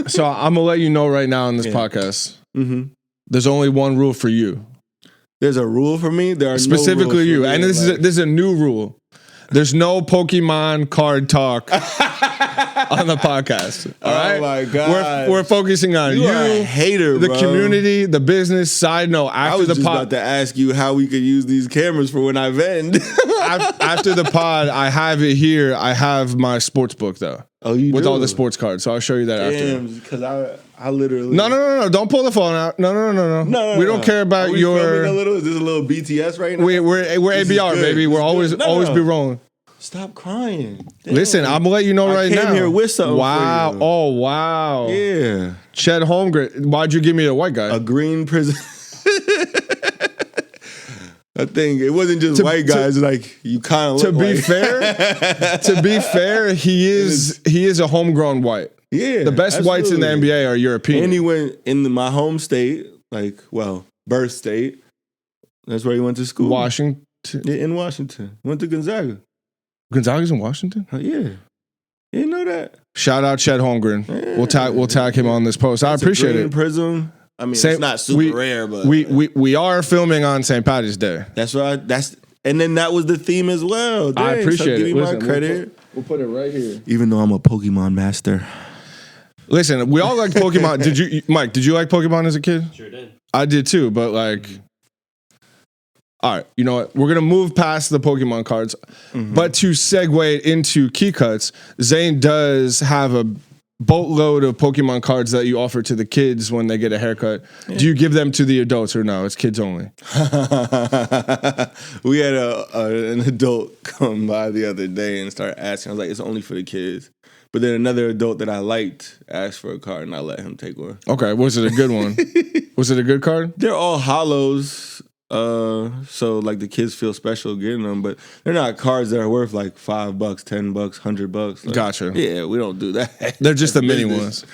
So I'm gonna let you know right now in this podcast. Mm-hmm. There's only one rule for you. There's a rule for me. There are specifically no rules you, for me, and this is a new rule. There's no Pokemon card talk on the podcast. All right? Oh my god, we're focusing on you, are a hater, the bro. community, the business. Side note: I was just about to ask you how we could use these cameras for when I vend. After the pod, I have it here. I have my sports book though. Oh, you with do? all the sports cards. So I'll show you that after. Because I literally no. Don't pull the phone out. No. We don't care about Are we filming a little? Is this a little BTS right now? We're ABR, baby. We're always be rolling. Stop crying. Damn. Listen, I'm gonna let you know right now. I came here with something. Wow. For you. Oh wow. Yeah. Chet Holmgren. Why'd you give me a white guy? A green prison. I think it wasn't just white guys. Like you kind of. To be fair, he is a homegrown white. Yeah. The best whites in the NBA are European. And he went in my home state, birth state. That's where he went to school. Washington. Yeah, in Washington. Went to Gonzaga. Gonzaga's in Washington? Yeah. You didn't know that? Shout out Chet Holmgren. Yeah. We'll tag him on this post. I appreciate it. Prism. I mean, it's not super rare, but we are filming on St. Patrick's Day. That's right. And then that was the theme as well. Dang, I appreciate it. Give me my credit. We'll put it right here. Even though I'm a Pokemon master. Listen, we all like Pokemon. Mike, did you like Pokemon as a kid? Sure did. I did too, but all right, you know what? We're going to move past the Pokemon cards. Mm-hmm. But to segue into key cuts, Zane does have a boatload of Pokemon cards that you offer to the kids when they get a haircut. Yeah. Do you give them to the adults or no? It's kids only. We had an adult come by the other day and start asking. I was like, it's only for the kids. But then another adult that I liked asked for a card, and I let him take one. Okay, was it a good one? Was it a good card? They're all hollows. So the kids feel special getting them, but they're not cards that are worth like $5, $10, $100. Gotcha. Yeah, we don't do that. They're just the mini ones.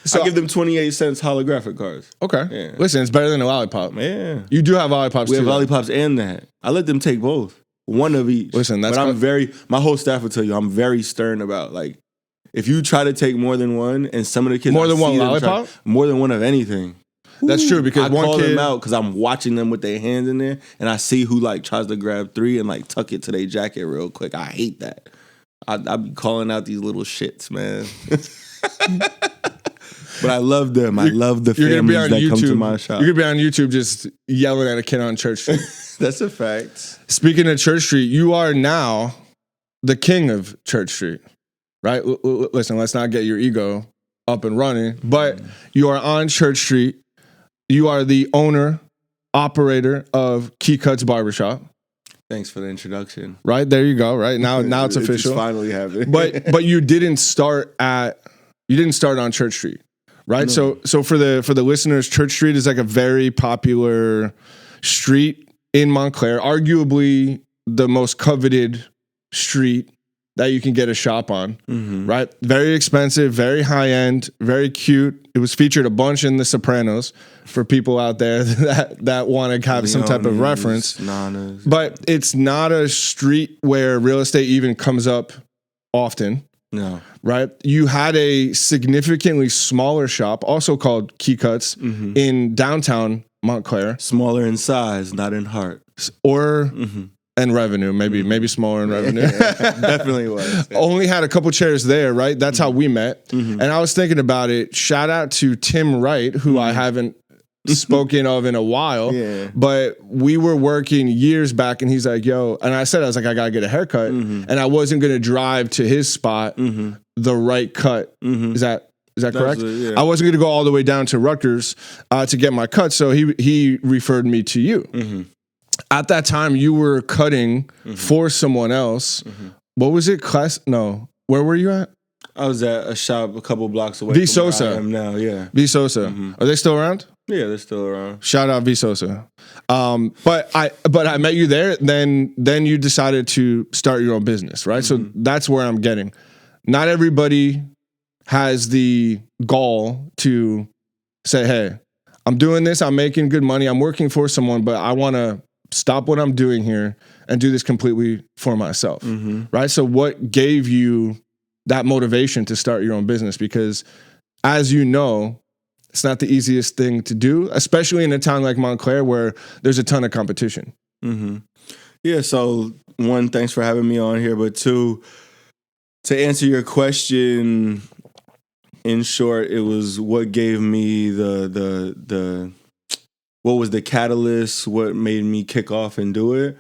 So I give them 28 cents holographic cards. Okay. Yeah. Listen, it's better than a lollipop. Yeah. You do have lollipops. We too, have lollipops and that. I let them take both. One of each. Listen, that's. But my whole staff will tell you, I'm very stern about if you try to take more than one, and some of the kids more than one lollipop, more than one of anything. That's true because I call them out because I'm watching them with their hands in there, and I see who tries to grab 3 and tuck it to their jacket real quick. I hate that. I be calling out these little shits, man. But I love them. I love the families that come to my shop. You're gonna be on YouTube just yelling at a kid on Church Street. That's a fact. Speaking of Church Street, you are now the king of Church Street, right? Listen, let's not get your ego up and running, but you are on Church Street. You are the owner, operator of Key Cuts Barbershop. Thanks for the introduction. Right, there you go. Right now it's official. It's finally happening. but you didn't start on Church Street, right? No. So for the listeners, Church Street is a very popular street in Montclair, arguably the most coveted street that you can get a shop on, right? Very expensive, very high end, very cute. It was featured a bunch in The Sopranos for people out there that want to have some type of reference. Nanas. But it's not a street where real estate even comes up often. No. Right? You had a significantly smaller shop, also called Key Cuts, in downtown Montclair. Smaller in size, not in heart. Or... And revenue, maybe smaller in revenue. Definitely was. Yeah. Only had a couple chairs there, right? That's how we met. And I was thinking about it. Shout out to Tim Wright, who I haven't spoken of in a while. Yeah. But we were working years back, and he's like, yo, and I was like, I gotta get a haircut. And I wasn't gonna drive to his spot, the right cut. Is that correct? Yeah. I wasn't gonna go all the way down to Rutgers to get my cut. So he referred me to you. At that time, you were cutting for someone else. What was it? Where were you at? I was at a shop a couple blocks away V. from Sosa. where I am now, yeah. V. Sosa. Are they still around? Yeah, they're still around. Shout out V. Sosa. But I met you there. Then you decided to start your own business, right? So that's where I'm getting. Not everybody has the gall to say, hey, I'm doing this. I'm making good money. I'm working for someone, but I want to stop what I'm doing here and do this completely for myself, right? So what gave you that motivation to start your own business? Because as you know, it's not the easiest thing to do, especially in a town like Montclair where there's a ton of competition. Mm-hmm. Yeah, so one, thanks for having me on here, but two, to answer your question, in short, it was what gave me the what was the catalyst, what made me kick off and do it.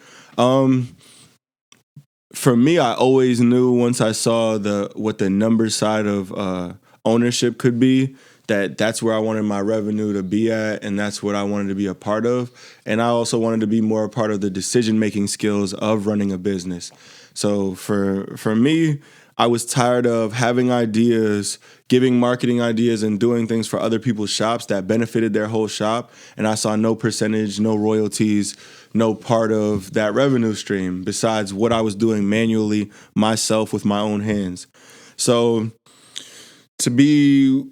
For me, I always knew once I saw what the number side of ownership could be, that's where I wanted my revenue to be at, and that's what I wanted to be a part of. And I also wanted to be more a part of the decision-making skills of running a business. So for me, I was tired of having ideas, giving marketing ideas, and doing things for other people's shops that benefited their whole shop. And I saw no percentage, no royalties, no part of that revenue stream besides what I was doing manually myself with my own hands. So to be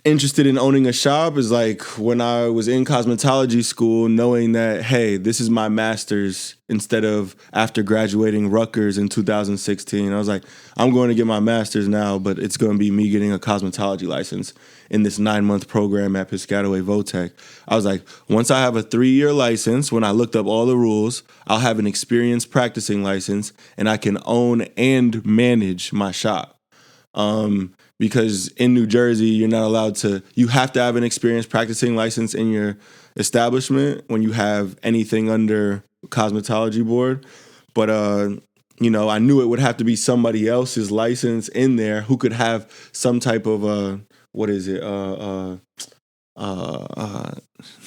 interested in owning a shop is like when I was in cosmetology school, knowing that, hey, this is my master's instead of after graduating Rutgers in 2016. I was like, I'm going to get my master's now, but it's going to be me getting a cosmetology license in this 9-month program at Piscataway Votech. I was like, once I have a 3-year license, when I looked up all the rules, I'll have an experienced practicing license and I can own and manage my shop. Because in New Jersey, you're not allowed to, you have to have an experienced practicing license in your establishment when you have anything under cosmetology board. But, I knew it would have to be somebody else's license in there who could have some type of,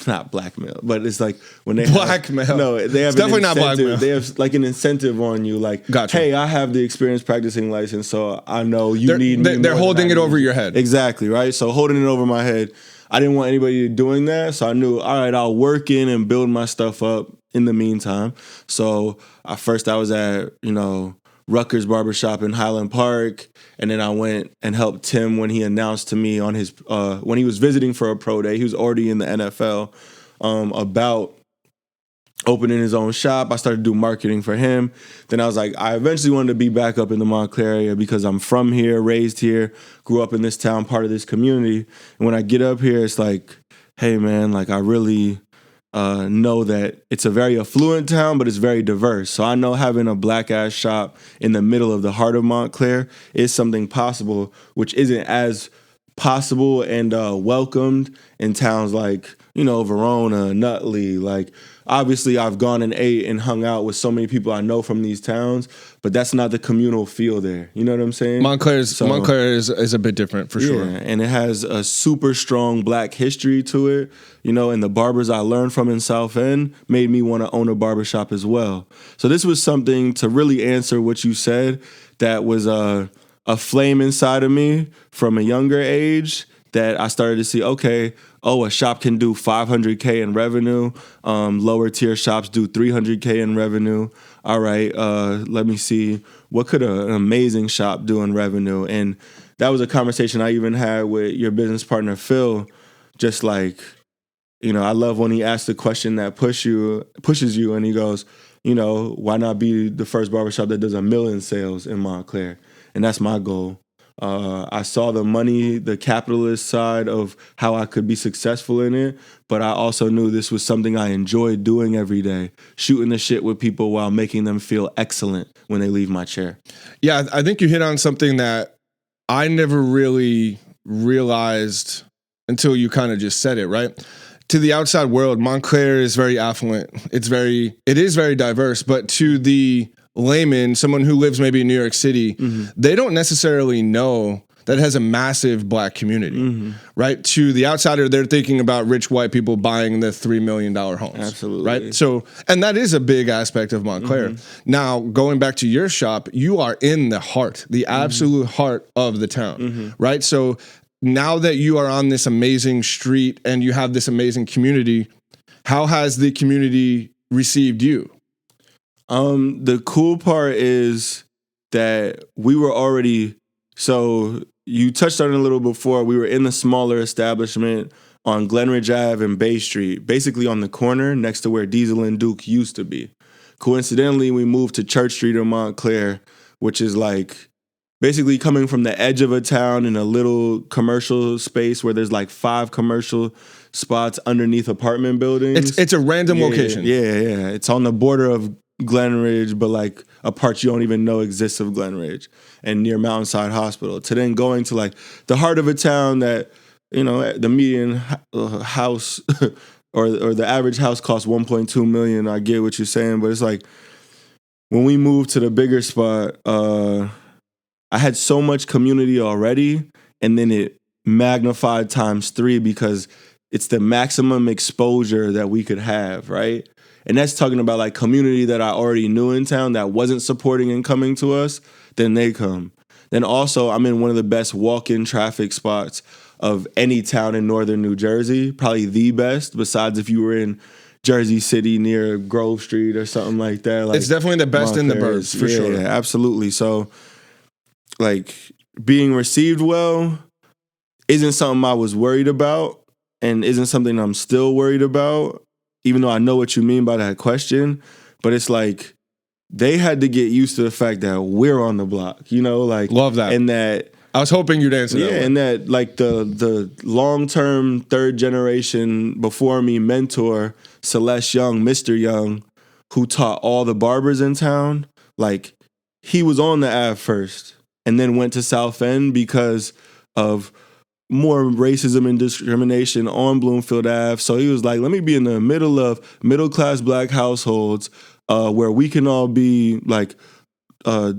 not blackmail, but it's like when they blackmail. They have definitely not blackmail. They have like an incentive on you, like, gotcha. Hey, I have the experienced practicing license, so I know you need me. They're holding it over your head. Exactly, right? So holding it over my head, I didn't want anybody doing that, so I knew, all right, I'll work in and build my stuff up in the meantime. So first I was at, Rutgers Barbershop in Highland Park, and then I went and helped Tim when he announced to me on his when he was visiting for a pro day. He was already in the NFL about opening his own shop. I started to do marketing for him. Then I was like, I eventually wanted to be back up in the Montclair area because I'm from here, raised here, grew up in this town, part of this community. And when I get up here, it's like, hey man, like I really know that it's a very affluent town, but it's very diverse. So I know having a black ass shop in the middle of the heart of Montclair is something possible, which isn't as possible and welcomed in towns like, Verona, Nutley. Like, obviously I've gone and ate and hung out with so many people I know from these towns, but that's not the communal feel there. You know what I'm saying? Montclair is a bit different for sure. And it has a super strong black history to it, and the barbers I learned from in South End made me want to own a barbershop as well. So this was something to really answer what you said that was a flame inside of me from a younger age that I started to see, okay, a shop can do $500K in revenue. Lower tier shops do $300K in revenue. All right, let me see. What could an amazing shop do in revenue? And that was a conversation I even had with your business partner, Phil. Just like, I love when he asks the question that pushes you, and he goes, why not be the first barbershop that does $1 million sales in Montclair? And that's my goal. I saw the money, the capitalist side of how I could be successful in it, but I also knew this was something I enjoyed doing every day, shooting the shit with people while making them feel excellent when they leave my chair. Yeah, I think you hit on something that I never really realized until you kind of just said it, right? To the outside world, Montclair is very affluent. It is very diverse, but to the layman, someone who lives maybe in New York City, they don't necessarily know that it has a massive black community, right? To the outsider, they're thinking about rich white people buying the $3 million homes. Absolutely. Right? So, and that is a big aspect of Montclair. Now, going back to your shop, you are in the heart, the absolute heart of the town, right? So now that you are on this amazing street and you have this amazing community, how has the community received you? The cool part is that we were already, so you touched on it a little before, we were in the smaller establishment on Glenridge Ave and Bay Street, basically on the corner next to where Diesel and Duke used to be. Coincidentally, we moved to Church Street in Montclair, which is like basically coming from the edge of a town in a little commercial space where there's like 5 commercial spots underneath apartment buildings. It's a random location. Yeah. It's on the border of Glen Ridge, but like a part you don't even know exists of Glen Ridge, and near Mountainside Hospital. To then going to like the heart of a town that, the median house or the average house costs $1.2 million. I get what you're saying, but it's like when we moved to the bigger spot, I had so much community already, and then it magnified times 3 because it's the maximum exposure that we could have, right? And that's talking about like community that I already knew in town that wasn't supporting and coming to us, then they come. Then also, I'm in one of the best walk-in traffic spots of any town in northern New Jersey, probably the best, besides if you were in Jersey City near Grove Street or something like that. Like, it's definitely the best in the burbs, for sure. Yeah, absolutely. So, like, being received well isn't something I was worried about and isn't something I'm still worried about, even though I know what you mean by that question. But it's like they had to get used to the fact that we're on the block, like love that. And that I was hoping you'd answer that. Yeah, and that like the long-term third generation before me mentor, Celeste Young, Mr. Young, who taught all the barbers in town, like he was on the Ave first and then went to South End because of more racism and discrimination on Bloomfield Ave. So he was like, let me be in the middle of middle-class black households where we can all be like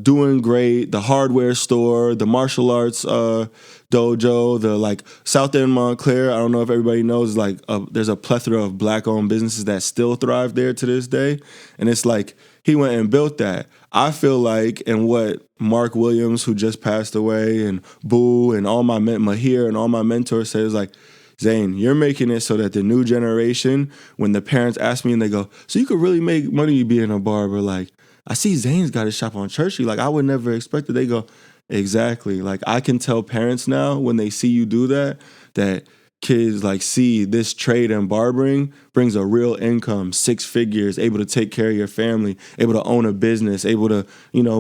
doing great, the hardware store, the martial arts dojo, the like South End Montclair. I don't know if everybody knows, like there's a plethora of black-owned businesses that still thrive there to this day. And it's like he went and built that. I feel like, and what Mark Williams, who just passed away, and Boo, and all my Mahir and all my mentors say is like, Zane, you're making it so that the new generation, when the parents ask me and they go, so you could really make money being a barber, like, I see Zane's got his shop on Church Street. Like, I would never expect it. They go, exactly. Like, I can tell parents now when they see you do that kids like see this trade in barbering brings a real income, 6 figures, able to take care of your family, able to own a business, able to,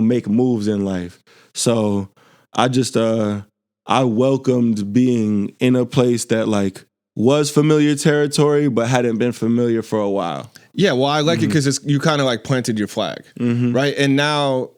make moves in life. So I just, I welcomed being in a place that like was familiar territory, but hadn't been familiar for a while. Yeah, well, I like it because you kind of like planted your flag, right? And now,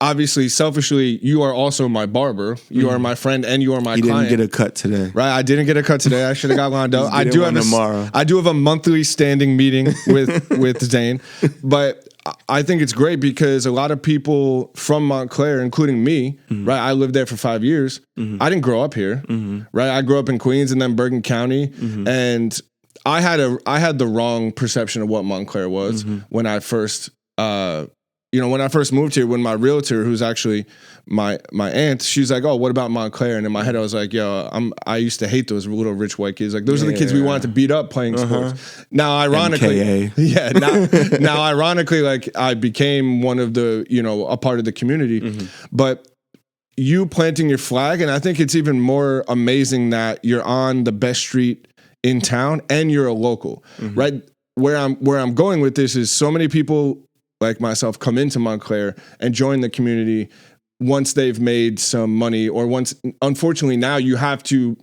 obviously, selfishly, you are also my barber. You are my friend, and you are my client. He didn't get a cut today, right? I didn't get a cut today. I should have got lined up. I do have a monthly standing meeting with Zane, but I think it's great because a lot of people from Montclair, including me, right? I lived there for 5 years. I didn't grow up here, right? I grew up in Queens and then Bergen County, and I had the wrong perception of what Montclair was when I first, when I first moved here. When my realtor, who's actually my aunt, she's like, "Oh, what about Montclair?" And in my head, I was like, "Yo, I used to hate those little rich white kids. Like those are the kids we wanted to beat up playing sports." Now, ironically, now ironically, like I became one of the, a part of the community, but you planting your flag, and I think it's even more amazing that you're on the best street in town and you're a local, right? Where I'm going with this is so many people like myself come into Montclair and join the community once they've made some money, or unfortunately now you have to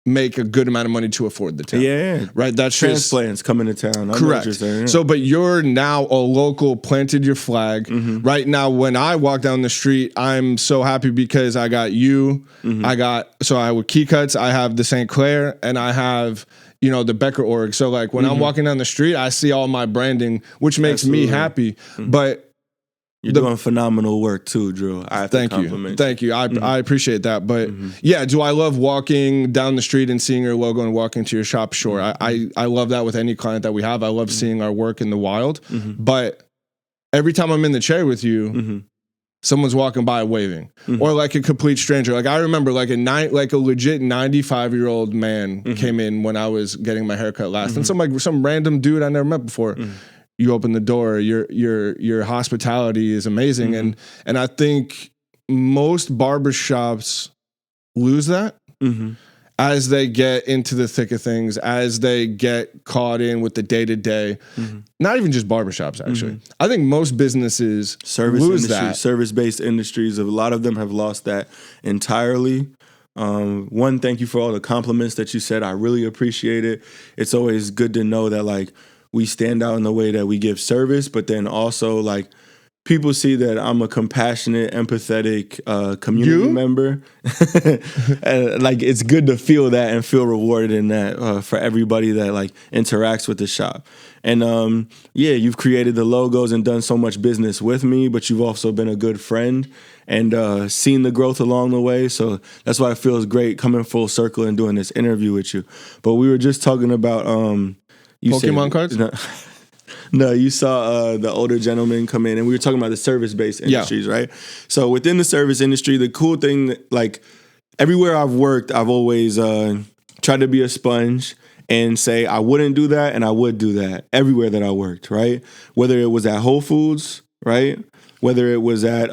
make a good amount of money to afford the town. Yeah. Right? That's transplants coming to town. Correct. So, but you're now a local, planted your flag. Right now, when I walk down the street, I'm so happy because I got you. I with Key Cuts, I have the St. Clair, and I have, the Becker org. So like when I'm walking down the street, I see all my branding, which makes me happy. But you're doing phenomenal work too, Drew. I have to compliment Thank you. I appreciate that. But yeah, do I love walking down the street and seeing your logo and walking to your shop? Sure. I love that with any client that we have. I love seeing our work in the wild. But every time I'm in the chair with you, someone's walking by waving, or like a complete stranger. Like I remember like a legit 95-year-old man came in when I was getting my haircut last, and some random dude I never met before. You open the door, your hospitality is amazing. And I think most barbershops lose that. as they get into the thick of things, as they get caught in with the day-to-day, not even just barbershops, actually. I think most businesses lose that. Service-based industries, a lot of them have lost that entirely. One, thank you for all the compliments that you said. I really appreciate it. It's always good to know that, like, we stand out in the way that we give service, but then also, like, people see that I'm a compassionate, empathetic community member. And, like, it's good to feel that and feel rewarded in that for everybody that, like, interacts with the shop. And, you've created the logos and done so much business with me, but you've also been a good friend and seen the growth along the way. So that's why it feels great coming full circle and doing this interview with you. But we were just talking about... Pokemon cards? No, you saw the older gentleman come in, and we were talking about the service-based industries, right? So within the service industry, the cool thing, like, everywhere I've worked, I've always tried to be a sponge and say I wouldn't do that and I would do that everywhere that I worked, right? Whether it was at Whole Foods, right? Whether it was at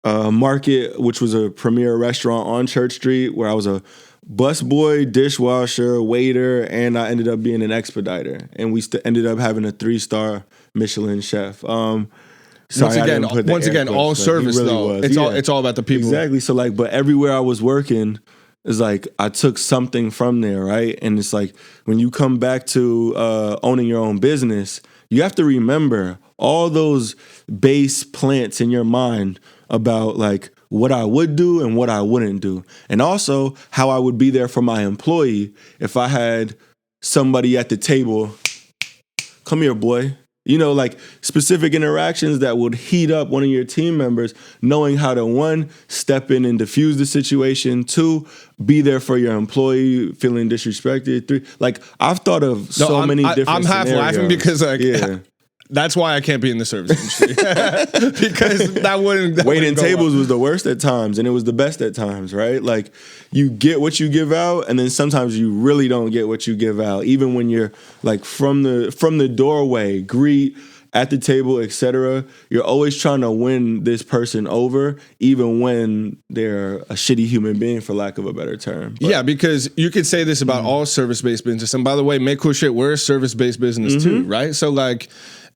Market, which was a premier restaurant on Church Street, where I was a busboy, dishwasher, waiter, and I ended up being an expediter. And we ended up having a 3-star Michelin chef. Once again, all service really though. It's all about the people. Exactly. So, like, but everywhere I was working, it's like I took something from there, right? And it's like when you come back to owning your own business, you have to remember all those base plants in your mind about, like, what I would do and what I wouldn't do. And also how I would be there for my employee if I had somebody at the table, come here, boy. You know, like, specific interactions that would heat up one of your team members, knowing how to, 1, step in and diffuse the situation, 2, be there for your employee feeling disrespected, 3, like, I've thought of many different I'm half scenarios. laughing because, like, that's why I can't be in the service industry. Because that wouldn't waiting tables was the worst at times, and it was the best at times, right? Like, you get what you give out, and then sometimes you really don't get what you give out. Even when you're, like, from the doorway, greet at the table, etc. You're always trying to win this person over, even when they're a shitty human being, for lack of a better term. But, yeah, because you could say this about all service-based business. And by the way, make cool shit, we're a service-based business too, right? So, like,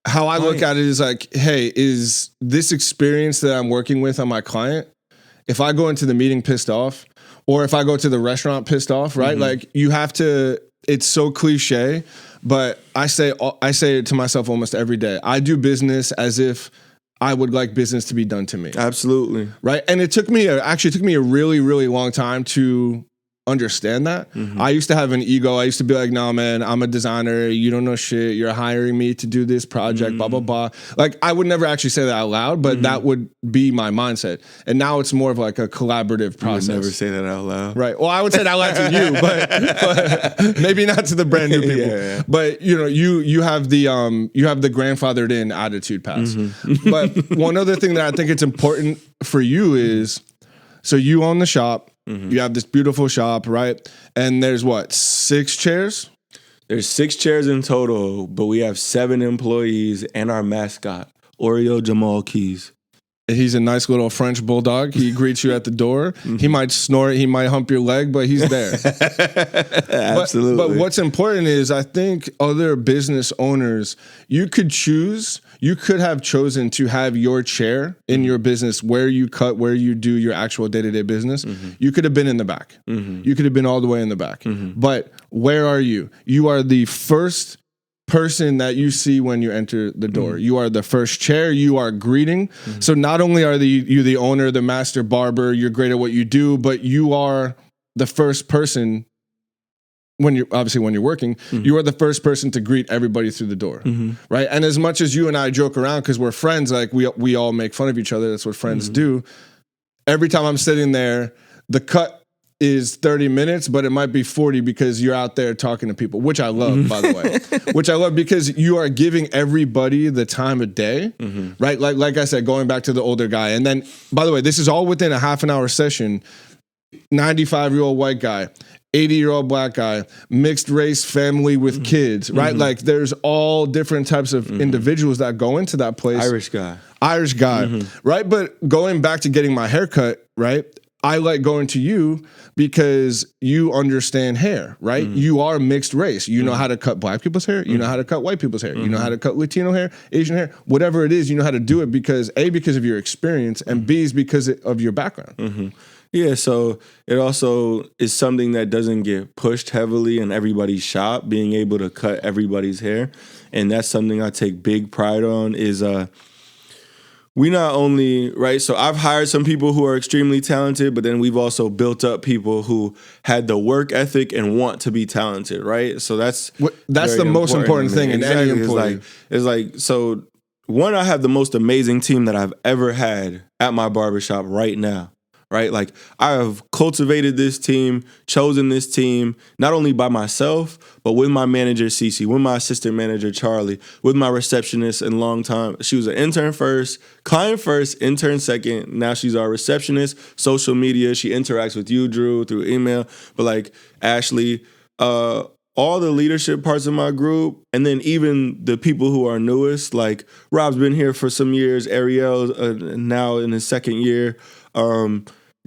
how I look at it is like, hey, is this experience that I'm working with on my client, if I go into the meeting pissed off, or if I go to the restaurant pissed off, right? Like, you have to, it's so cliche, but I say it to myself almost every day. I do business as if I would like business to be done to me. Absolutely. Right? And it took me a really, really long time to understand that. I used to have an ego. I used to be like, nah, man, I'm a designer. You don't know shit. You're hiring me to do this project, blah, blah, blah. Like, I would never actually say that out loud, but that would be my mindset. And now it's more of like a collaborative process. I would never say that out loud. Right. Well, I would say that out loud to you, but maybe not to the brand new people. Yeah. But, you know, you have the grandfathered in attitude pass. But one other thing that I think it's important for you is, so you own the shop. You have this beautiful shop, right? And there's 6 chairs? There's 6 chairs in total, but we have 7 employees and our mascot, Oreo Jamal Keys. He's a nice little French bulldog. He greets you at the door. He might snort, he might hump your leg, but he's there. Absolutely. But what's important is, I think other business owners, you could have chosen to have your chair in your business where you cut, where you do your actual day-to-day business. You could have been in the back. You could have been all the way in the back. But where are you? You are the first person that you see when you enter the door. You are the first chair. You are greeting. So not only are you the owner, the master barber, you're great at what you do, but you are the first person when you're working, you are the first person to greet everybody through the door, right? And as much as you and I joke around because we're friends, like we all make fun of each other. That's what friends do. Every time I'm sitting there, the cut is 30 minutes, but it might be 40 because you're out there talking to people, which I love, by the way. Which I love because you are giving everybody the time of day, right? Like I said, going back to the older guy. And then, by the way, this is all within a half an hour session. 95-year-old white guy, 80-year-old black guy, mixed race family with kids, right? Like, there's all different types of individuals that go into that place. Irish guy, right? But going back to getting my haircut, right? I like going to you because you understand hair, right? You are mixed race. You know how to cut black people's hair. You know how to cut white people's hair. You know how to cut Latino hair, Asian hair, whatever it is. You know how to do it because A, because of your experience, and B, is because of your background. Yeah, so it also is something that doesn't get pushed heavily in everybody's shop, being able to cut everybody's hair. And that's something I take big pride on is we not only, right, so I've hired some people who are extremely talented, but then we've also built up people who had the work ethic and want to be talented, right? So that's the most important thing in any employee. It's like, so one, I have the most amazing team that I've ever had at my barbershop right now. Right? Like I have cultivated this team, chosen this team, not only by myself, but with my manager, Cece, with my assistant manager, Charlie, with my receptionist and long time. She was an intern first, client first, intern second. Now she's our receptionist, social media. She interacts with you, Drew, through email. But like Ashley, all the leadership parts of my group, and then even the people who are newest, like Rob's been here for some years, Ariel now in his second year,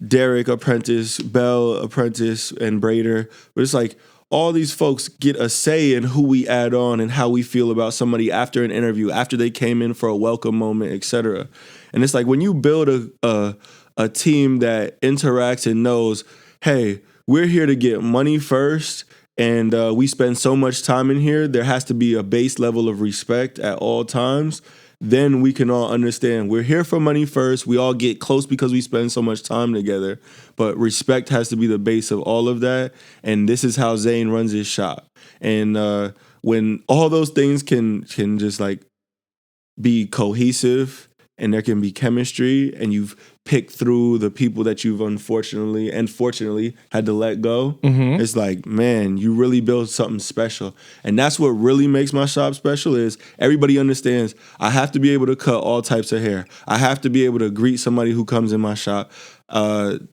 Derek apprentice, Bell apprentice, and Brader. But it's like all these folks get a say in who we add on and how we feel about somebody after an interview, after they came in for a welcome moment, etc. And it's like when you build a team that interacts and knows, hey, we're here to get money first, and we spend so much time in here, there has to be a base level of respect at all times. Then we can all understand we're here for money first. We all get close because we spend so much time together. But respect has to be the base of all of that. And this is how Zane runs his shop. And when all those things can just like be cohesive and there can be chemistry and you've picked through the people that you've unfortunately and fortunately had to let go, it's like, man, you really built something special. And that's what really makes my shop special is everybody understands I have to be able to cut all types of hair. I have to be able to greet somebody who comes in my shop,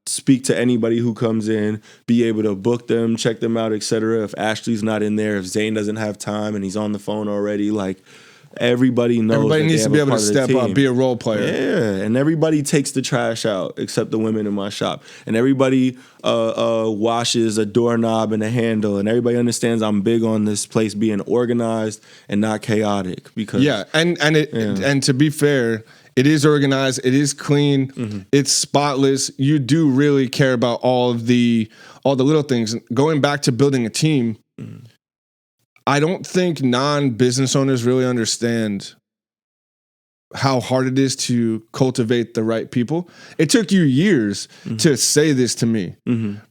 speak to anybody who comes in, be able to book them, check them out, etc. If Ashley's not in there, if Zane doesn't have time and he's on the phone already, like, everybody knows. Everybody needs to be able to step up, be a role player. Yeah, and everybody takes the trash out except the women in my shop. And everybody washes a doorknob and a handle. And everybody understands I'm big on this place being organized and not chaotic. Because and to be fair, it is organized, it is clean, it's spotless. You do really care about all the little things. Going back to building a team. I don't think non-business owners really understand how hard it is to cultivate the right people. It took you years to say this to me,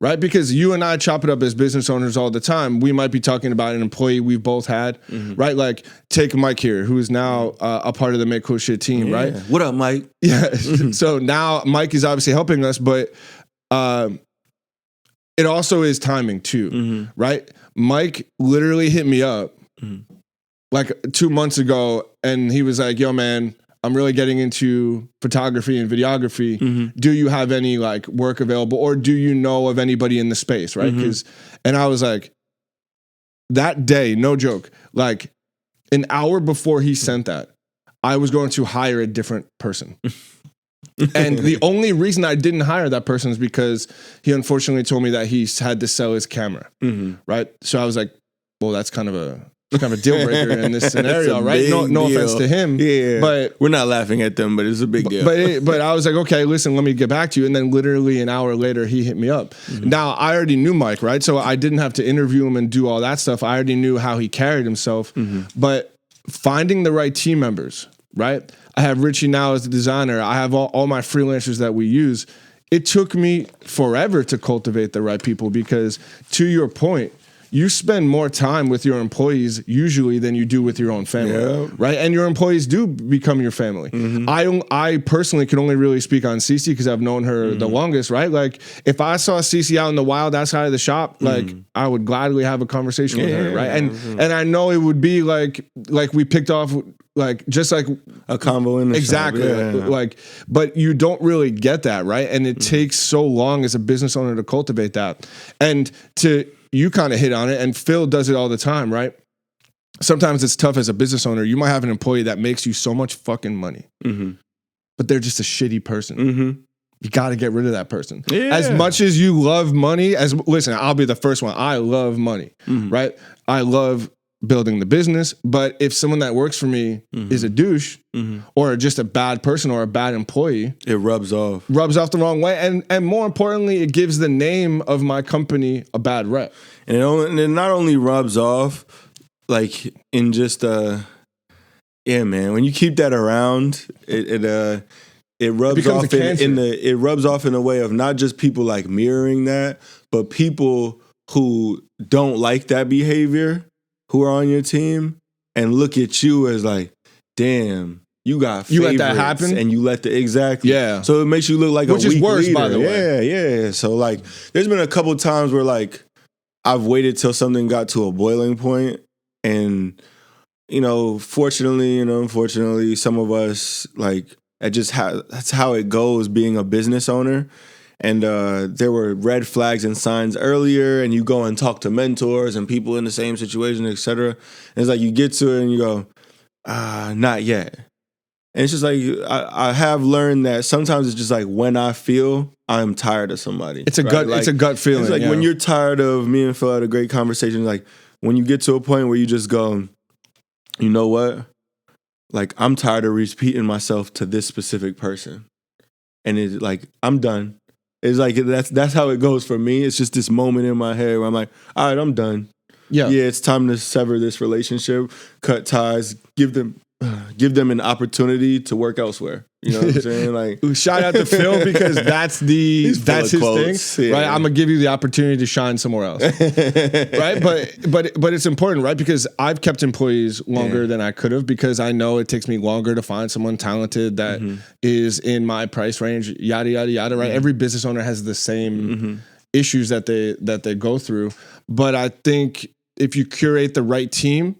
right? Because you and I chop it up as business owners all the time. We might be talking about an employee we've both had, right? Like take Mike here, who is now a part of the Make Cool Shit team, right? What up, Mike? Yeah. So now Mike is obviously helping us, but it also is timing too, right? Mike literally hit me up like 2 months ago and he was like, yo, man, I'm really getting into photography and videography. Do you have any like work available or do you know of anybody in the space, right? And I was like, that day, no joke, like an hour before he sent that, I was going to hire a different person. And the only reason I didn't hire that person is because he unfortunately told me that he had to sell his camera, right? So I was like, well, that's kind of a deal breaker in this scenario, right? No offense to him, but we're not laughing at them, but it's a big deal. But I was like, okay, listen, let me get back to you. And then literally an hour later, he hit me up. Now I already knew Mike, right? So I didn't have to interview him and do all that stuff. I already knew how he carried himself. But finding the right team members, right? I have Richie now as the designer. I have all my freelancers that we use. It took me forever to cultivate the right people because, to your point, you spend more time with your employees usually than you do with your own family, right? And your employees do become your family. I personally can only really speak on Cece because I've known her the longest, right? Like if I saw Cece out in the wild outside of the shop, like I would gladly have a conversation with her, right? And I know it would be like we picked off like just like a combo in the exactly shop. Like, but you don't really get that, right? And it takes so long as a business owner to cultivate that. And you kind of hit on it, and Phil does it all the time, right? Sometimes it's tough as a business owner. You might have an employee that makes you so much fucking money, but they're just a shitty person, you got to get rid of that person. Yeah. As much as you love money, listen, I'll be the first one. I love money, right? I love building the business, but if someone that works for me is a douche or just a bad person or a bad employee, it rubs off the wrong way, and more importantly, it gives the name of my company a bad rep. And it not only rubs off, like in just yeah, man. When you keep that around, it rubs off it rubs off in a way of not just people like mirroring that, but people who don't like that behavior, who are on your team, and look at you as like, damn, you got favorites, you let that happen, and you let exactly. Yeah. So it makes you look like which a weak is worse, leader. by the way. Yeah. So like, there's been a couple times where like I've waited till something got to a boiling point, and fortunately, unfortunately, some of us like that's how it goes being a business owner. And there were red flags and signs earlier, and you go and talk to mentors and people in the same situation, et cetera. And it's like you get to it and you go, not yet. And it's just like I have learned that sometimes it's just like when I feel I'm tired of somebody. It's a gut. Like, it's a gut feeling. It's like when you're tired of me and Phil had a great conversation. Like when you get to a point where you just go, you know what? Like I'm tired of repeating myself to this specific person, and it's like I'm done. It's like that's how it goes for me. It's just this moment in my head where I'm like, all right, I'm done. Yeah, it's time to sever this relationship, cut ties, give them an opportunity to work elsewhere. You know what I'm saying? Like, shout out to Phil because that's his thing, yeah. Right? I'm gonna give you the opportunity to shine somewhere else, right? But it's important, right? Because I've kept employees longer than I could have because I know it takes me longer to find someone talented that is in my price range. Yada yada yada. Right? Every business owner has the same issues that they go through, but I think if you curate the right team.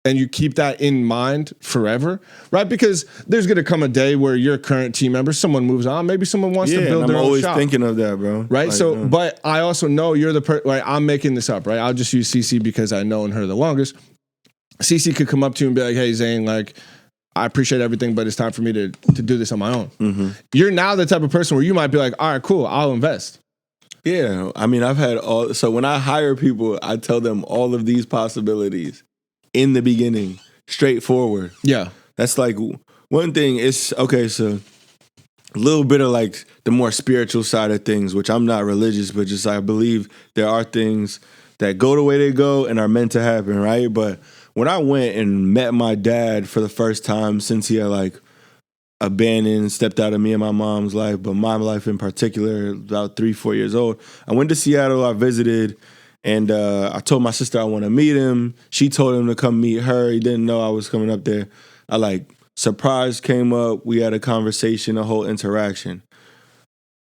And you keep that in mind forever, right? Because there's going to come a day where your current team member, someone moves on. Maybe someone wants to build their own shop. I'm always thinking of that, bro. Right? Like, but I also know you're the person, right? I'm making this up, right? I'll just use CC because I know her the longest. CC could come up to you and be like, hey, Zane, like, I appreciate everything, but it's time for me to do this on my own. You're now the type of person where you might be like, all right, cool, I'll invest. Yeah. I mean, so when I hire people, I tell them all of these possibilities. In the beginning, straightforward. Yeah. That's like one thing is, okay, so a little bit of like the more spiritual side of things, which I'm not religious, but just I believe there are things that go the way they go and are meant to happen, right? But when I went and met my dad for the first time since he had like stepped out of me and my mom's life, but my life in particular, about 3-4 years old, I went to Seattle, I visited. And I told my sister I want to meet him. She told him to come meet her. He didn't know I was coming up there. Surprise came up. We had a conversation, a whole interaction.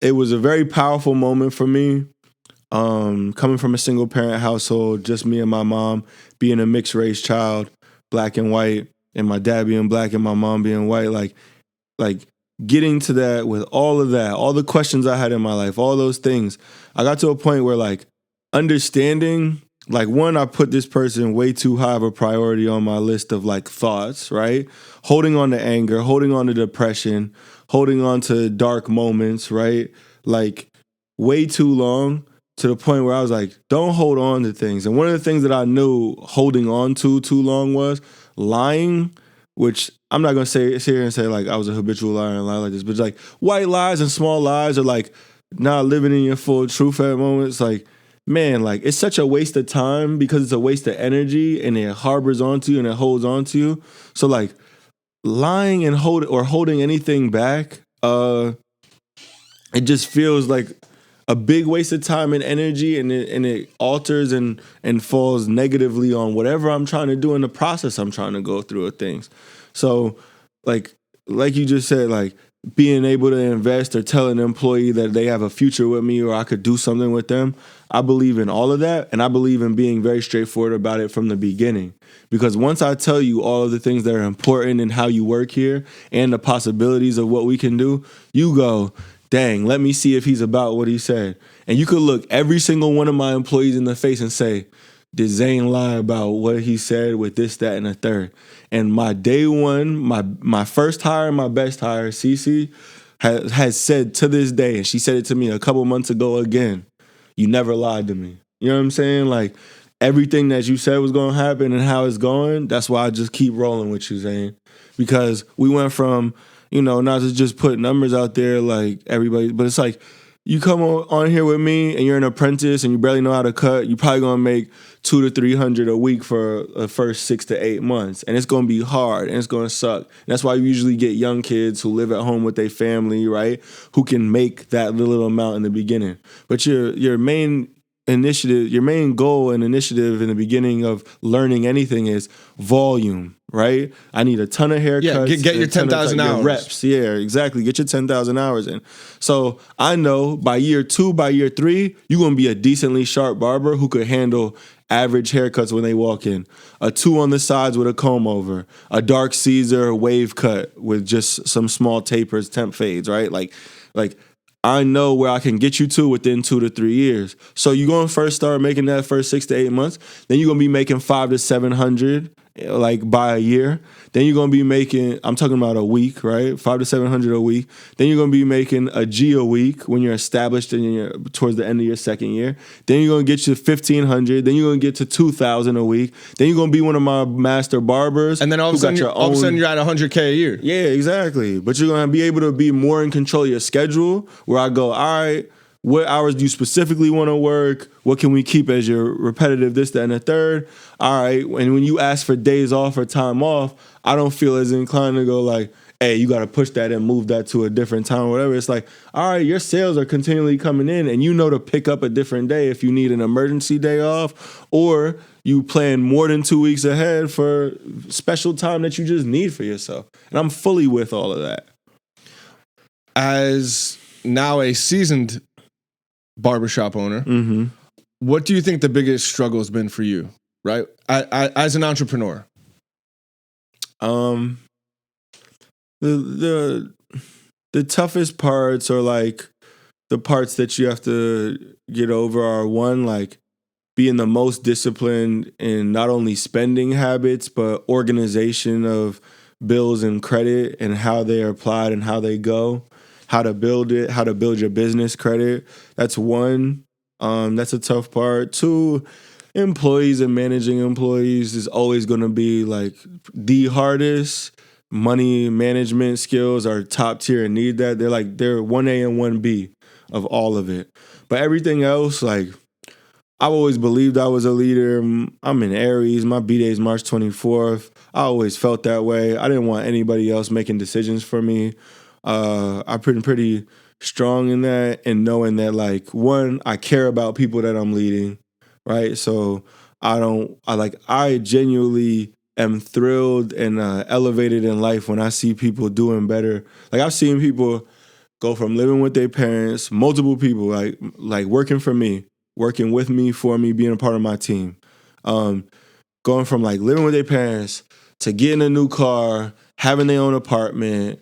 It was a very powerful moment for me. Coming from a single parent household, just me and my mom, being a mixed race child, black and white, and my dad being black and my mom being white. Like getting to that with all of that, all the questions I had in my life, all those things. I got to a point where like, understanding, like one, I put this person way too high of a priority on my list of like thoughts, right? Holding on to anger, holding on to depression, holding on to dark moments, right? Like way too long to the point where I was like, don't hold on to things. And one of the things that I knew holding on to too long was lying, which I'm not going to sit here and say like I was a habitual liar and lie like this, but it's like white lies and small lies are like not living in your full truth at moments. Like, man, like it's such a waste of time because it's a waste of energy and it harbors onto you and it holds onto you. So like lying and holding anything back, it just feels like a big waste of time and energy, and it alters and falls negatively on whatever I'm trying to do in the process I'm trying to go through of things. So like you just said, like being able to invest or tell an employee that they have a future with me or I could do something with them. I believe in all of that, and I believe in being very straightforward about it from the beginning. Because once I tell you all of the things that are important in how you work here and the possibilities of what we can do, you go, dang, let me see if he's about what he said. And you could look every single one of my employees in the face and say, did Zane lie about what he said with this, that, and the third? And my day one, my first hire, my best hire, CC, has said to this day, and she said it to me a couple months ago again, you never lied to me. You know what I'm saying? Like, everything that you said was going to happen and how it's going, that's why I just keep rolling with you, Zane. Because we went from, not to just put numbers out there like everybody, but it's like, you come on here with me and you're an apprentice and you barely know how to cut, you're probably going to make $200 to $300 a week for the first 6 to 8 months. And it's going to be hard and it's going to suck. And that's why you usually get young kids who live at home with their family, right? Who can make that little amount in the beginning. But your main initiative, your main goal and initiative in the beginning of learning anything is volume, right? I need a ton of haircuts. Yeah, get your 10,000 hours. Reps. Yeah, exactly. Get your 10,000 hours in. So I know by year 2, by year 3, you're going to be a decently sharp barber who could handle average haircuts when they walk in. A 2 on the sides with a comb over. A dark Caesar wave cut with just some small tapers, temp fades, right? Like I know where I can get you to within 2 to 3 years. So you're going to first start making that first 6 to 8 months. Then you're going to be making 500 to 700 like by a year. Then you're going to be making, I'm talking about a week, right? 500 to 700 a week. Then you're going to be making a G a week when you're established and you're towards the end of your second year. Then you're going to get you 1,500. Then you're going to get to 2,000 a week. Then you're going to be one of my master barbers. And then all of a sudden you're at 100K a year. Yeah, exactly. But you're going to be able to be more in control of your schedule where I go, all right, what hours do you specifically want to work? What can we keep as your repetitive this, that, and the third? All right. And when you ask for days off or time off, I don't feel as inclined to go like, hey, you got to push that and move that to a different time or whatever. It's like, all right, your sales are continually coming in and you know to pick up a different day if you need an emergency day off or you plan more than 2 weeks ahead for special time that you just need for yourself. And I'm fully with all of that. As now a seasoned barbershop owner, what do you think the biggest struggle has been for you, right? As an entrepreneur? The toughest parts are like the parts that you have to get over are one, like being the most disciplined in not only spending habits, but organization of bills and credit and how they are applied and how they go. How to build it, how to build your business credit. That's one. That's a tough part. 2, employees and managing employees is always going to be like the hardest. Money management skills are top tier and need that. They're 1A and 1B of all of it. But everything else, like, I've always believed I was a leader. I'm in Aries. My B-Day is March 24th. I always felt that way. I didn't want anybody else making decisions for me. I've been pretty strong in that and knowing that, like, one, I care about people that I'm leading, right? So I genuinely am thrilled and elevated in life when I see people doing better. Like, I've seen people go from living with their parents, multiple people, like working for me, working with me, for me, being a part of my team. Going from like living with their parents to getting a new car, having their own apartment,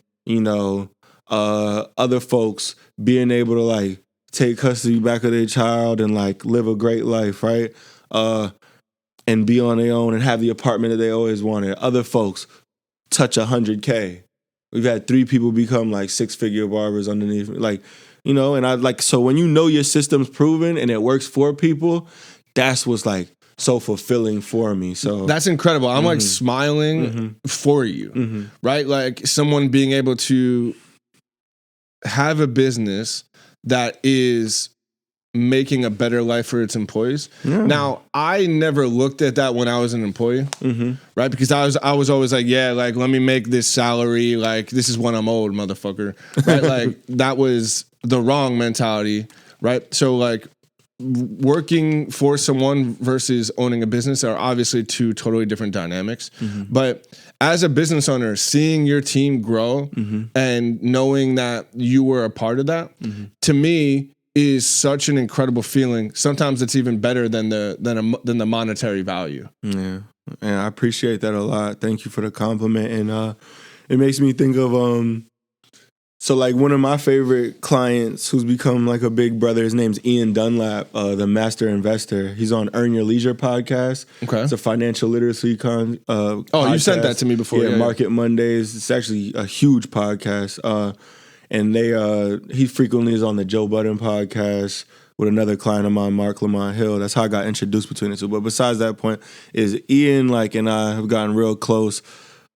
other folks being able to like take custody back of their child and like live a great life, right? And be on their own and have the apartment that they always wanted. Other folks touch 100K. We've had 3 people become like 6-figure barbers underneath, so when you know your system's proven and it works for people, that's what's like so fulfilling for me. So that's incredible. I'm like smiling for you, right? Like someone being able to have a business that is making a better life for its employees. Yeah. Now, I never looked at that when I was an employee, right? Because I was always like, yeah, like, let me make this salary. Like, this is when I'm old, motherfucker, right? Like, that was the wrong mentality, right? So, like, working for someone versus owning a business are obviously 2 totally different dynamics. But as a business owner, seeing your team grow and knowing that you were a part of that, to me, is such an incredible feeling. Sometimes it's even better than the monetary value. Yeah, and I appreciate that a lot. Thank you for the compliment, and it makes me think of so like one of my favorite clients who's become like a big brother. His name's Ian Dunlap, the master investor. He's on Earn Your Leisure podcast. Okay, it's a financial literacy podcast. You sent that to me before. Yeah, Market Mondays. It's actually a huge podcast. and he frequently is on the Joe Budden podcast with another client of mine, Mark Lamont Hill. That's how I got introduced between the two. But besides that point, is Ian and I have gotten real close.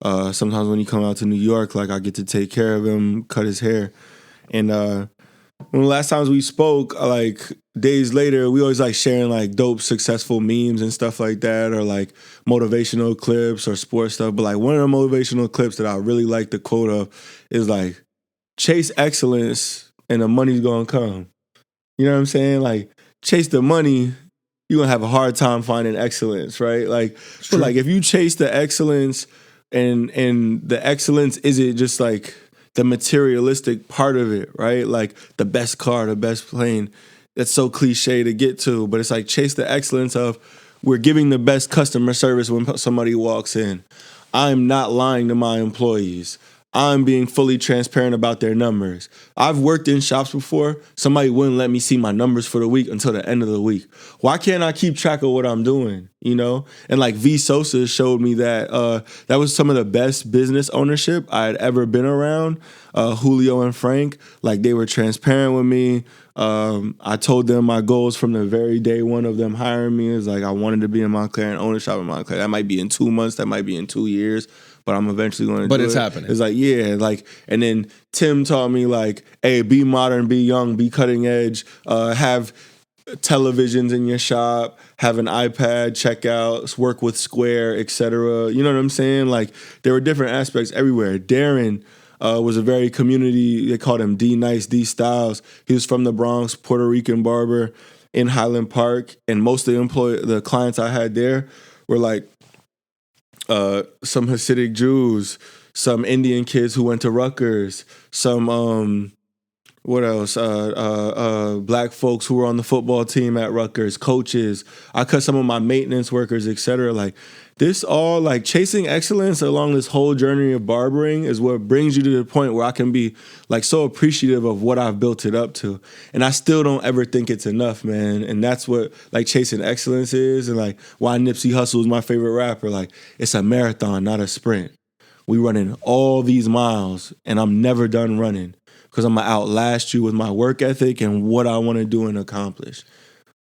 Sometimes when you come out to New York, I get to take care of him, cut his hair. And when the last times we spoke, days later, we always sharing dope, successful memes and stuff like that, or motivational clips or sports stuff. But one of the motivational clips that I really like the quote of is chase excellence and the money's gonna come. You know what I'm saying? Chase the money, you're going to have a hard time finding excellence, right? But if you chase the excellence and the excellence isn't just the materialistic part of it, right? The best car, the best plane. That's so cliche to get to, but it's chase the excellence of we're giving the best customer service when somebody walks in. I'm not lying to my employees. I'm being fully transparent about their numbers. I've worked in shops before. Somebody wouldn't let me see my numbers for the week until the end of the week. Why can't I keep track of what I'm doing? And V Sosa showed me that that was some of the best business ownership I had ever been around. Julio and Frank, they were transparent with me. I told them my goals from the very day one of them hiring me is I wanted to be in Montclair and own a shop in Montclair. That might be in 2 months. That might be in 2 years. But I'm eventually going to do it. But it's happening. It's and then Tim taught me hey, be modern, be young, be cutting edge, have televisions in your shop, have an iPad, checkouts, work with Square, etc. You know what I'm saying? There were different aspects everywhere. Darren was a very community, they called him D Nice, D Styles. He was from the Bronx, Puerto Rican barber in Highland Park. And most of the clients I had there were some Hasidic Jews, some Indian kids who went to Rutgers, some what else? Black folks who were on the football team at Rutgers, coaches. I cut some of my maintenance workers, etc. This all chasing excellence along this whole journey of barbering is what brings you to the point where I can be so appreciative of what I've built it up to. And I still don't ever think it's enough, man. And that's what chasing excellence is, and why Nipsey Hussle is my favorite rapper. It's a marathon, not a sprint. We running all these miles and I'm never done running because I'm gonna outlast you with my work ethic and what I want to do and accomplish.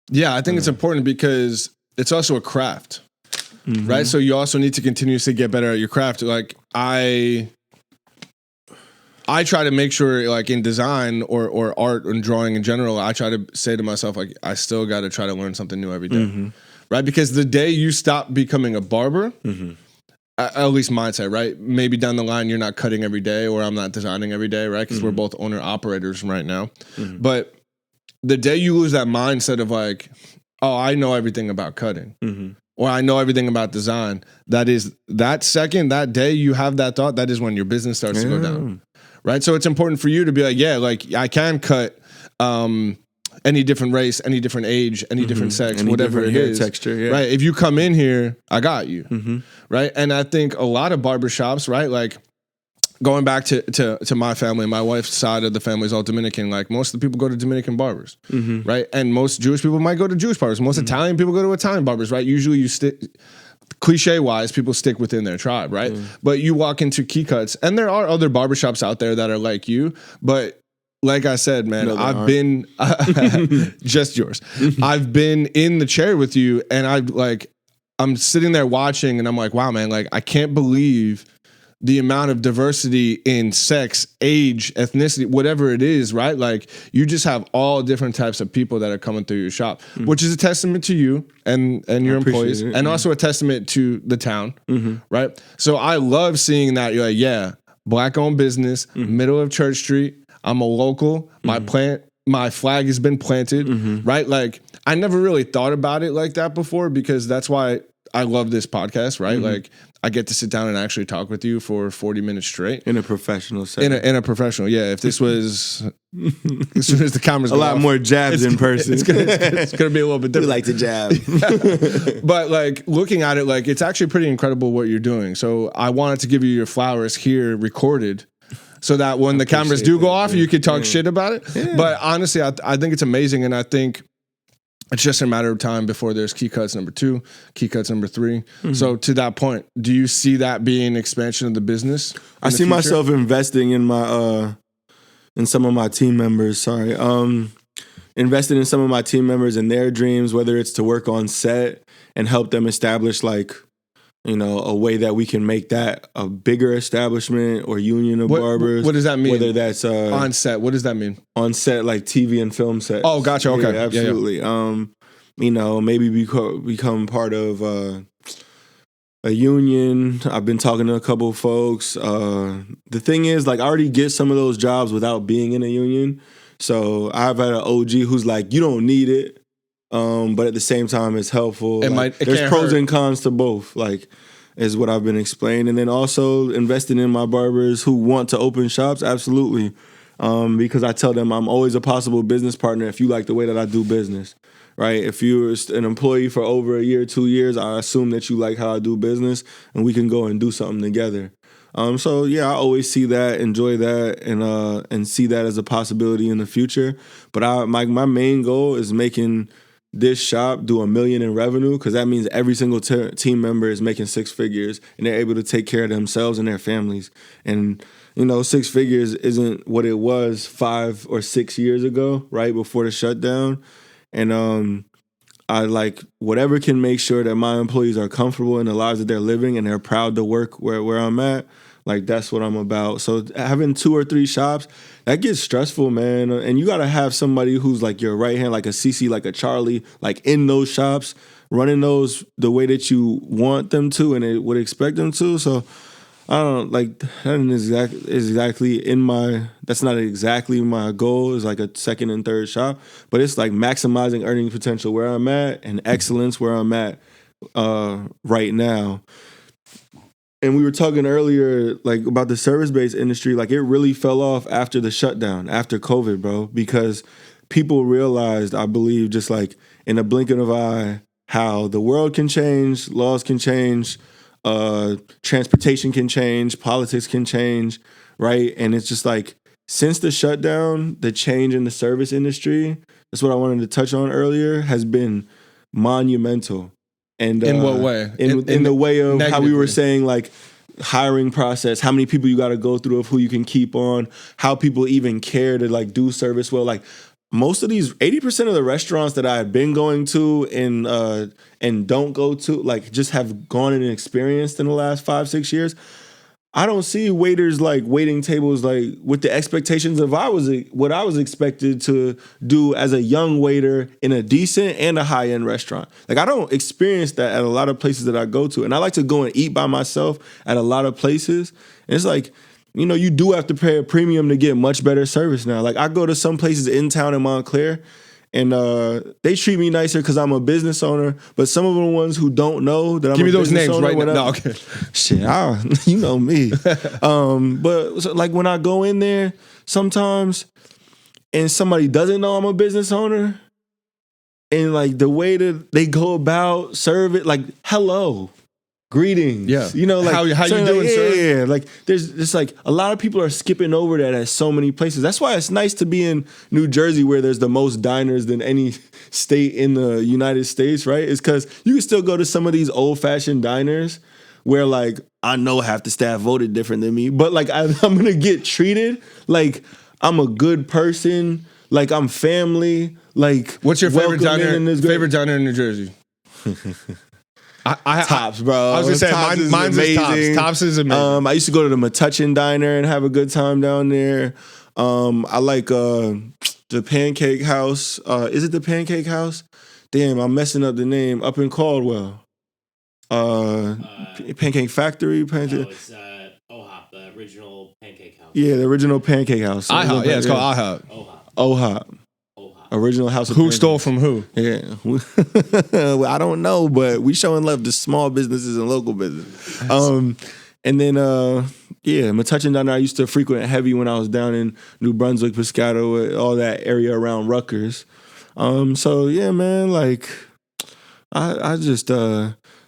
Yeah, I think it's important because it's also a craft. Mm-hmm. Right, so you also need to continuously get better at your craft. I try to make sure, in design or art and drawing in general, I try to say to myself, I still got to try to learn something new every day, mm-hmm. right? Because the day you stop becoming a barber, mm-hmm. At least mindset, right? Maybe down the line you're not cutting every day, or I'm not designing every day, right? Because mm-hmm. we're both owner operators right now. Mm-hmm. But the day you lose that mindset of oh, I know everything about cutting. Mm-hmm. Or I know everything about design. That day you have that thought, that is when your business starts to go down. Right? So it's important for you to be I can cut any different race, any different age, any mm-hmm. different sex, any whatever different hair texture, yeah. Right? If you come in here, I got you. Mm-hmm. Right? And I think a lot of barbershops, right? Going back to my family, my wife's side of the family is all Dominican. Most of the people go to Dominican barbers, mm-hmm. right? And most Jewish people might go to Jewish barbers. Most mm-hmm. Italian people go to Italian barbers, right? Usually you stick, cliche-wise, people stick within their tribe, right? Mm-hmm. But you walk into Key Cuts, and there are other barbershops out there that are like you, but like I said, man, I've been just yours. I've been in the chair with you, and I'm sitting there watching, and I'm wow, man, I can't believe the amount of diversity in sex, age, ethnicity, whatever it is, right? You just have all different types of people that are coming through your shop, mm-hmm. which is a testament to you and your employees, and mm-hmm. also a testament to the town, mm-hmm. right? So I love seeing that. You're yeah, Black-owned business, mm-hmm. middle of Church Street. I'm a local. Mm-hmm. My flag has been planted, mm-hmm. right? I never really thought about it like that before, because that's why I love this podcast, right? Mm-hmm. I get to sit down and actually talk with you for 40 minutes straight. In a professional setting. In a professional, yeah. If this was, as soon as the cameras go a lot off, more jabs in person. It's gonna be a little bit different. We like to jab. But looking at it, it's actually pretty incredible what you're doing. So I wanted to give you your flowers here recorded, so that when the cameras do go off, you could talk shit about it. Yeah. But honestly, I think it's amazing, and I think it's just a matter of time before there's Key Cuts number 2, Key Cuts number 3. Mm-hmm. So to that point, do you see that being an expansion of the business? I see myself investing in my in some of my team members. Invested in some of my team members and their dreams, whether it's to work on set and help them establish like, you know, a way that we can make that a bigger establishment or union of barbers. What does that mean? Whether that's on set, what does that mean? On set, like TV and film set. Oh, gotcha. Okay, yeah, absolutely. Yeah. You know, maybe become part of a union. I've been talking to a couple of folks. The thing is, like, I already get some of those jobs without being in a union. So I've had an OG who's like, you don't need it, but at the same time, it's helpful. There's pros and cons to both, like, is what I've been explaining. And then also investing in my barbers who want to open shops, absolutely. Because I tell them I'm always a possible business partner if you like the way that I do business, right? If you're an employee for over a year, 2 years, I assume that you like how I do business and we can go and do something together. So yeah, I always see that, enjoy that, and see that as a possibility in the future. But my main goal is making this shop do $1 million in revenue, because that means every single team member is making 6 figures and they're able to take care of themselves and their families. And you know, 6 figures isn't what it was 5 or 6 years ago, right before the shutdown. And I like whatever can make sure that my employees are comfortable in the lives that they're living and they're proud to work where I'm at. Like, that's what I'm about. So having 2 or 3 shops, that gets stressful, man. And you got to have somebody who's like your right hand, like a CC, like a Charlie, like in those shops, running those the way that you want them to and it would expect them to. So I don't like that that's not exactly my goal, is like a 2nd and 3rd shop, but it's like maximizing earning potential where I'm at and excellence where I'm at right now. And we were talking earlier, like, about the service-based industry. Like, it really fell off after the shutdown, after COVID, bro, because people realized, I believe, just like in a blink of an eye, how the world can change, laws can change, transportation can change, politics can change, right? And it's just like, since the shutdown, the change in the service industry, that's what I wanted to touch on earlier, has been monumental. And in what way? In the way of how we were negatively. saying, like, hiring process, how many people you got to go through of who you can keep on, how people even care to like do service well. Like, most of these 80% of the restaurants that I have been going to and don't go to, like, just have gone and experienced in the last 5-6 years, I don't see waiters like waiting tables like with the expectations of what I was expected to do as a young waiter in a decent and a high-end restaurant. Like, I don't experience that at a lot of places that I go to. And I like to go and eat by myself at a lot of places. And it's like, you know, you do have to pay a premium to get much better service now. Like, I go to some places in town in Montclair, and they treat me nicer because I'm a business owner. But some of the ones who don't know that I'm Give me a those business names owner, right now. No, okay. Shit, you know me. But so, like, when I go in there sometimes and somebody doesn't know I'm a business owner, and like the way that they go about serve it, like, hello, greetings. Yeah. You know, like, how you so, doing, like, sir? Yeah. Like, there's just like a lot of people are skipping over that at so many places. That's why it's nice to be in New Jersey, where there's the most diners than any state in the United States, right? It's because you can still go to some of these old-fashioned diners where, like, I know half the staff voted different than me, but like, I'm gonna get treated like I'm a good person, like I'm family. Like, What's your favorite diner? Favorite Diner in New Jersey? Tops, bro. I was gonna say mine's amazing. Tops is amazing. I used to go to the Metuchen Diner and have a good time down there. I like the Pancake House. Is it the Pancake House? Damn, I'm messing up the name. Up in Caldwell. Pancake Factory. No, it's OHOP, the original Pancake House. Yeah, the original Pancake House. IHOP. Yeah, it's called IHOP. OHOP. Original House of Who Pancakes. stole from who? Yeah. Well, I don't know, but we showing love to small businesses and local business. And then, Metuchen Diner, I used to frequent heavy when I was down in New Brunswick, Piscataway, all that area around Rutgers. So, yeah, man, like, I just...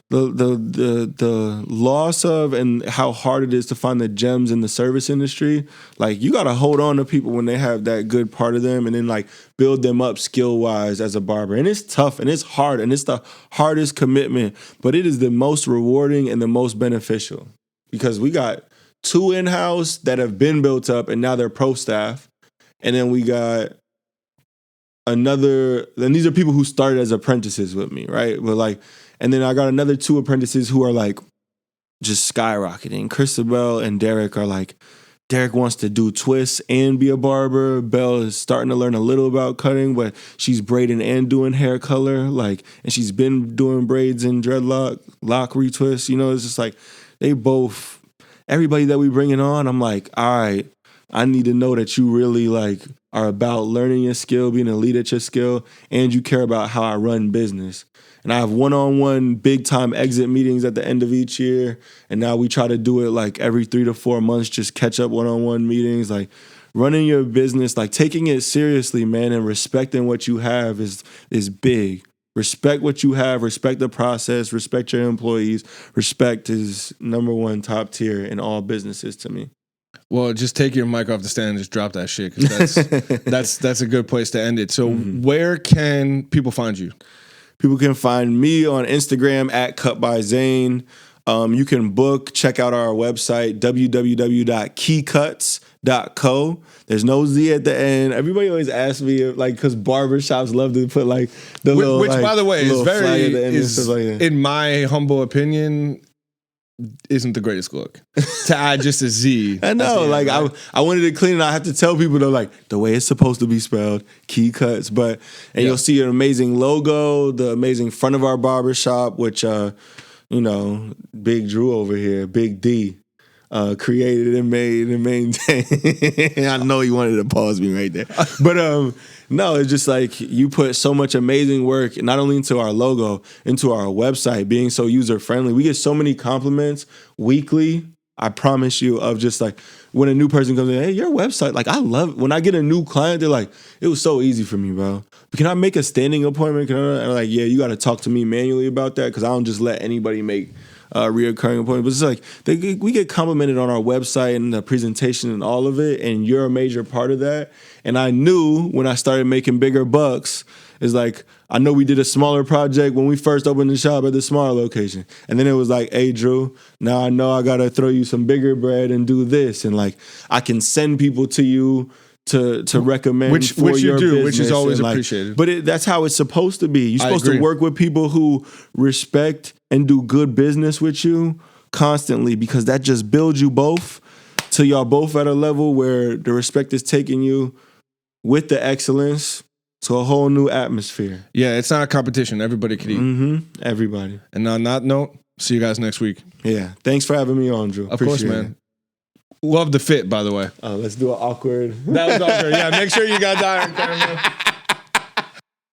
The loss of and how hard it is to find the gems in the service industry, like, you gotta hold on to people when they have that good part of them, and then like build them up skill wise as a barber. And it's tough and it's hard and it's the hardest commitment, but it is the most rewarding and the most beneficial, because we got 2 in-house that have been built up and now they're pro staff, And then we got another, then these are people who started as apprentices with me, right? But like, and then I got another 2 apprentices who are like just skyrocketing. Christabel and Derek are like, Derek wants to do twists and be a barber. Belle is starting to learn a little about cutting, but she's braiding and doing hair color. Like, and she's been doing braids and dreadlock, lock retwists. You know, it's just like they both, everybody that we bringing on, I'm like, all right, I need to know that you really like are about learning your skill, being a lead at your skill, and you care about how I run business. And I have one-on-one big-time exit meetings at the end of each year. And now we try to do it like every 3 to 4 months, just catch up one-on-one meetings. Like running your business, like taking it seriously, man, and respecting what you have is big. Respect what you have, respect the process, respect your employees. Respect is number 1 top tier in all businesses to me. Well, just take your mic off the stand and just drop that shit, because that's a good place to end it. So where can people find you? People can find me on Instagram at cutbyzane. You can check out our website, www.keycuts.co. There's no Z at the end. Everybody always asks me, like, because barbershops love to put like the little, which like, by the way, is very, like in my humble opinion, isn't the greatest look to add just a Z. I know, like right? I wanted to clean it. I have to tell people though, like the way it's supposed to be spelled, Key Cuts. But you'll see an amazing logo, the amazing front of our barbershop, which you know, Big Drew over here, Big D, created and made and maintained. I know you wanted to pause me right there, but no, it's just like you put so much amazing work, not only into our logo, into our website, being so user-friendly. We get so many compliments weekly, I promise you, of just like when a new person comes in, hey, your website, like I love it. When I get a new client, they're like, it was so easy for me, bro. But can I make a standing appointment? And I'm like, yeah, you got to talk to me manually about that, because I don't just let anybody make reoccurring appointments. But it's like we get complimented on our website and the presentation and all of it, and you're a major part of that. And I knew when I started making bigger bucks, it's like, I know we did a smaller project when we first opened the shop at the smaller location. And then it was like, hey, Drew, now I know I got to throw you some bigger bread and do this. And like, I can send people to you to recommend which for your you do, business, which is always like, appreciated. But that's how it's supposed to be. You're supposed to work with people who respect and do good business with you constantly, because that just builds you both till y'all both at a level where the respect is taking you with the excellence to a whole new atmosphere. Yeah, it's not a competition. Everybody can eat. Mm-hmm. Everybody. And on that note, see you guys next week. Yeah. Thanks for having me on, Drew. Of course, man. Love the fit, by the way. Let's do an awkward. That was awkward. Yeah, make sure you got that on camera.